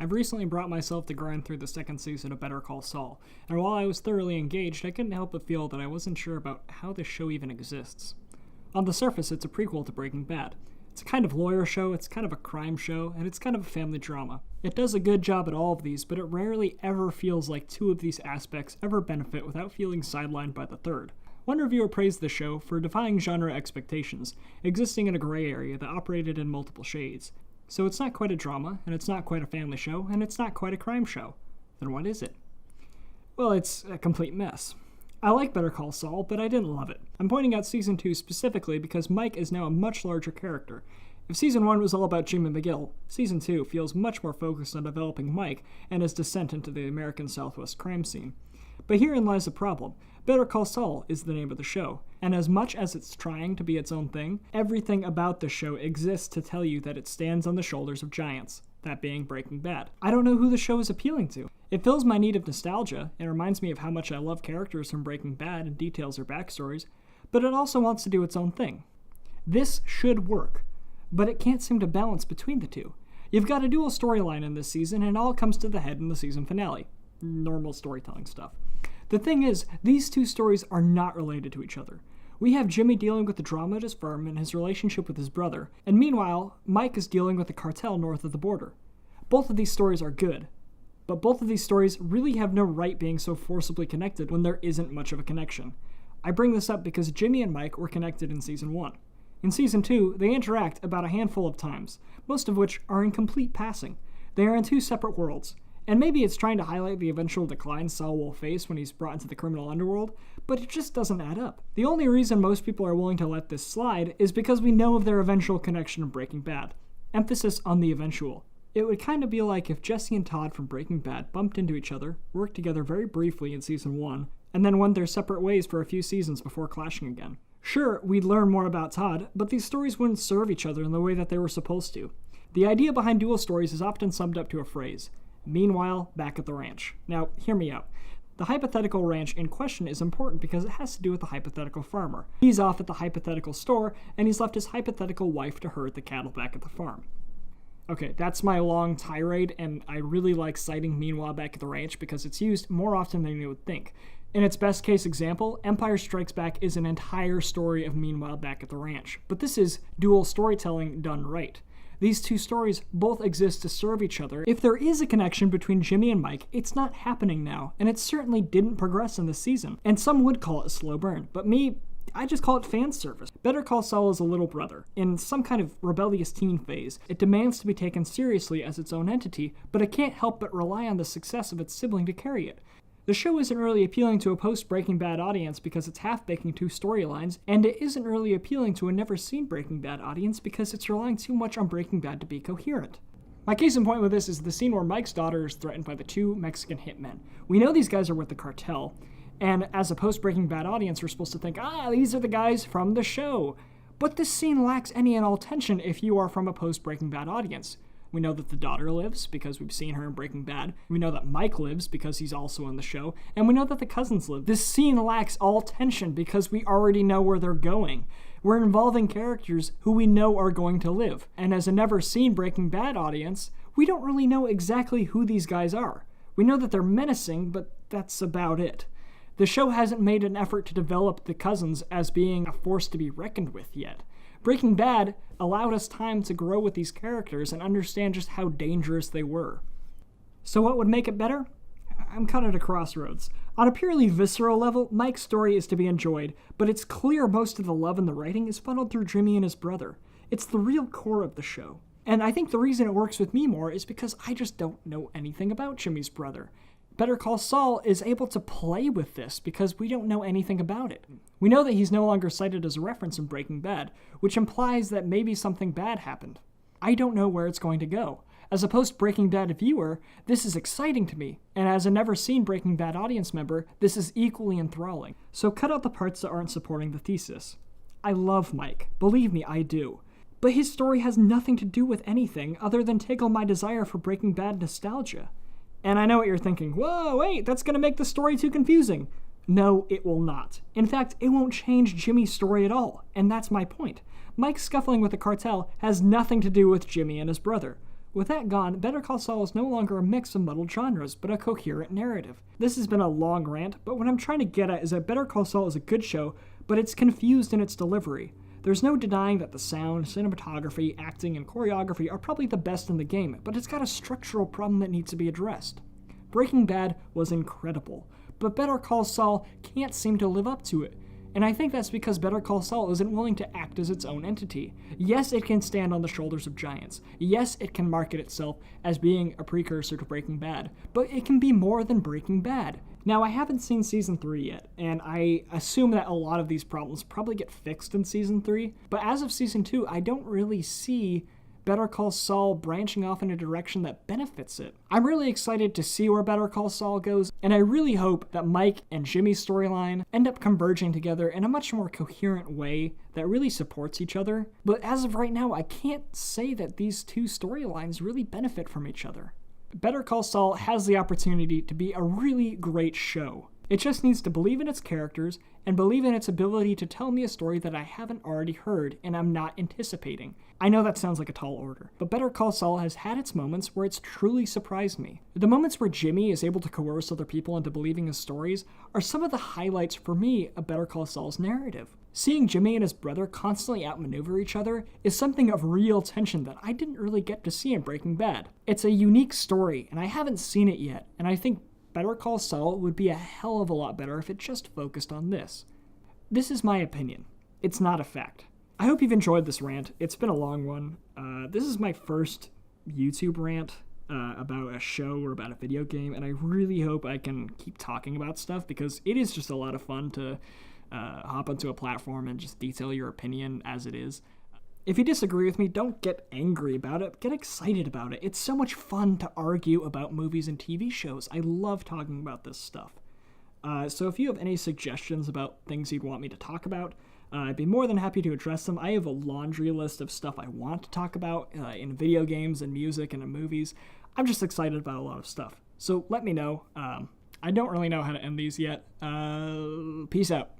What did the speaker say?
I've recently brought myself to grind through the second season of Better Call Saul, and while I was thoroughly engaged, I couldn't help but feel that I wasn't sure about how this show even exists. On the surface, it's a prequel to Breaking Bad. It's a kind of lawyer show, it's kind of a crime show, and it's kind of a family drama. It does a good job at all of these, but it rarely ever feels like two of these aspects ever benefit without feeling sidelined by the third. One reviewer praised the show for defying genre expectations, existing in a gray area that operated in multiple shades. So it's not quite a drama, and it's not quite a family show, and it's not quite a crime show. Then what is it? Well, it's a complete mess. I like Better Call Saul, but I didn't love it. I'm pointing out Season 2 specifically because Mike is now a much larger character. If Season 1 was all about Jimmy McGill, Season 2 feels much more focused on developing Mike and his descent into the American Southwest crime scene. But herein lies the problem. Better Call Saul is the name of the show, and as much as it's trying to be its own thing, everything about the show exists to tell you that it stands on the shoulders of giants, that being Breaking Bad. I don't know who the show is appealing to. It fills my need of nostalgia, and reminds me of how much I love characters from Breaking Bad and details their backstories, but it also wants to do its own thing. This should work, but it can't seem to balance between the two. You've got a dual storyline in this season, and it all comes to the head in the season finale. Normal storytelling stuff. The thing is, these two stories are not related to each other. We have Jimmy dealing with the drama at his firm and his relationship with his brother, and meanwhile, Mike is dealing with the cartel north of the border. Both of these stories are good, but both of these stories really have no right being so forcibly connected when there isn't much of a connection. I bring this up because Jimmy and Mike were connected in Season 1. In Season 2, they interact about a handful of times, most of which are in complete passing. They are in two separate worlds. And maybe it's trying to highlight the eventual decline Saul will face when he's brought into the criminal underworld, but it just doesn't add up. The only reason most people are willing to let this slide is because we know of their eventual connection in Breaking Bad. Emphasis on the eventual. It would kind of be like if Jesse and Todd from Breaking Bad bumped into each other, worked together very briefly in Season 1, and then went their separate ways for a few seasons before clashing again. Sure, we'd learn more about Todd, but these stories wouldn't serve each other in the way that they were supposed to. The idea behind dual stories is often summed up to a phrase: meanwhile, back at the ranch. Now, hear me out. The hypothetical ranch in question is important because it has to do with the hypothetical farmer. He's off at the hypothetical store, and he's left his hypothetical wife to herd the cattle back at the farm. Okay, that's my long tirade, and I really like citing Meanwhile Back at the Ranch because it's used more often than you would think. In its best case example, Empire Strikes Back is an entire story of Meanwhile Back at the Ranch, but this is dual storytelling done right. These two stories both exist to serve each other. If there is a connection between Jimmy and Mike, it's not happening now, and it certainly didn't progress in this season. And some would call it a slow burn, but I just call it fan service. Better Call Saul is a little brother. In some kind of rebellious teen phase, it demands to be taken seriously as its own entity, but it can't help but rely on the success of its sibling to carry it. The show isn't really appealing to a post-Breaking Bad audience because it's half-baking two storylines, and it isn't really appealing to a never-seen Breaking Bad audience because it's relying too much on Breaking Bad to be coherent. My case in point with this is the scene where Mike's daughter is threatened by the two Mexican hitmen. We know these guys are with the cartel, and as a post-Breaking Bad audience, we're supposed to think, these are the guys from the show. But this scene lacks any and all tension if you are from a post-Breaking Bad audience. We know that the daughter lives because we've seen her in Breaking Bad. We know that Mike lives because he's also in the show. And we know that the cousins live. This scene lacks all tension because we already know where they're going. We're involving characters who we know are going to live. And as a never-seen Breaking Bad audience, we don't really know exactly who these guys are. We know that they're menacing, but that's about it. The show hasn't made an effort to develop the cousins as being a force to be reckoned with yet. Breaking Bad allowed us time to grow with these characters and understand just how dangerous they were. So what would make it better? I'm kind of at a crossroads. On a purely visceral level, Mike's story is to be enjoyed, but it's clear most of the love in the writing is funneled through Jimmy and his brother. It's the real core of the show. And I think the reason it works with me more is because I just don't know anything about Jimmy's brother. Better Call Saul is able to play with this because we don't know anything about it. We know that he's no longer cited as a reference in Breaking Bad, which implies that maybe something bad happened. I don't know where it's going to go. As a post-Breaking Bad viewer, this is exciting to me, and as a never-seen Breaking Bad audience member, this is equally enthralling. So cut out the parts that aren't supporting the thesis. I love Mike. Believe me, I do. But his story has nothing to do with anything other than tickle my desire for Breaking Bad nostalgia. And I know what you're thinking. Whoa, wait, that's going to make the story too confusing. No, it will not. In fact, it won't change Jimmy's story at all, and that's my point. Mike scuffling with the cartel has nothing to do with Jimmy and his brother. With that gone, Better Call Saul is no longer a mix of muddled genres, but a coherent narrative. This has been a long rant, but what I'm trying to get at is that Better Call Saul is a good show, but it's confused in its delivery. There's no denying that the sound, cinematography, acting, and choreography are probably the best in the game, but it's got a structural problem that needs to be addressed. Breaking Bad was incredible, but Better Call Saul can't seem to live up to it. And I think that's because Better Call Saul isn't willing to act as its own entity. Yes, it can stand on the shoulders of giants. Yes, it can market itself as being a precursor to Breaking Bad. But it can be more than Breaking Bad. Now, I haven't seen Season 3 yet, and I assume that a lot of these problems probably get fixed in Season 3. But as of Season 2, I don't really see Better Call Saul branching off in a direction that benefits it. I'm really excited to see where Better Call Saul goes, and I really hope that Mike and Jimmy's storyline end up converging together in a much more coherent way that really supports each other. But as of right now, I can't say that these two storylines really benefit from each other. Better Call Saul has the opportunity to be a really great show. It just needs to believe in its characters and believe in its ability to tell me a story that I haven't already heard and I'm not anticipating. I know that sounds like a tall order, but Better Call Saul has had its moments where it's truly surprised me. The moments where Jimmy is able to coerce other people into believing his stories are some of the highlights for me of Better Call Saul's narrative. Seeing Jimmy and his brother constantly outmaneuver each other is something of real tension that I didn't really get to see in Breaking Bad. It's a unique story, and I haven't seen it yet, and I think Better Call Saul would be a hell of a lot better if it just focused on this. This is my opinion. It's not a fact. I hope you've enjoyed this rant. It's been a long one. This is my first YouTube rant about a show or about a video game, and I really hope I can keep talking about stuff because it is just a lot of fun to hop onto a platform and just detail your opinion as it is. If you disagree with me, don't get angry about it. Get excited about it. It's so much fun to argue about movies and TV shows. I love talking about this stuff. So if you have any suggestions about things you'd want me to talk about, I'd be more than happy to address them. I have a laundry list of stuff I want to talk about in video games and music and in movies. I'm just excited about a lot of stuff. So let me know. I don't really know how to end these yet. Peace out.